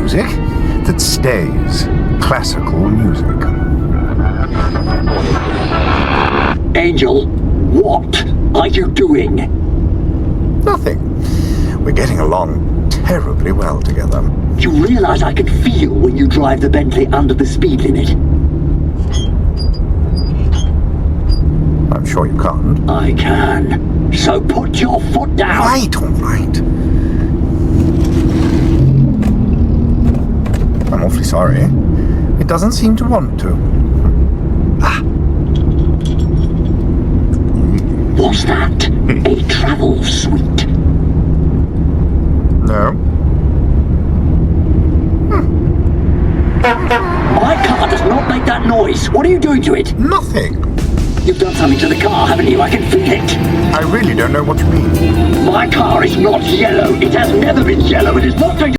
music that stays classical music. Angel, what are you doing? Nothing. We're getting along terribly well together. You realize I can feel when you drive the Bentley under the speed limit? I'm sure you can't. I can. So put your foot down. All right. I'm awfully sorry. It doesn't seem to want to. What's that? A travel suite? No. My car does not make that noise. What are you doing to it? Nothing. You've done something to the car, haven't you? I can feel it. I really don't know what you mean. My car is not yellow. It has never been yellow. It is not going to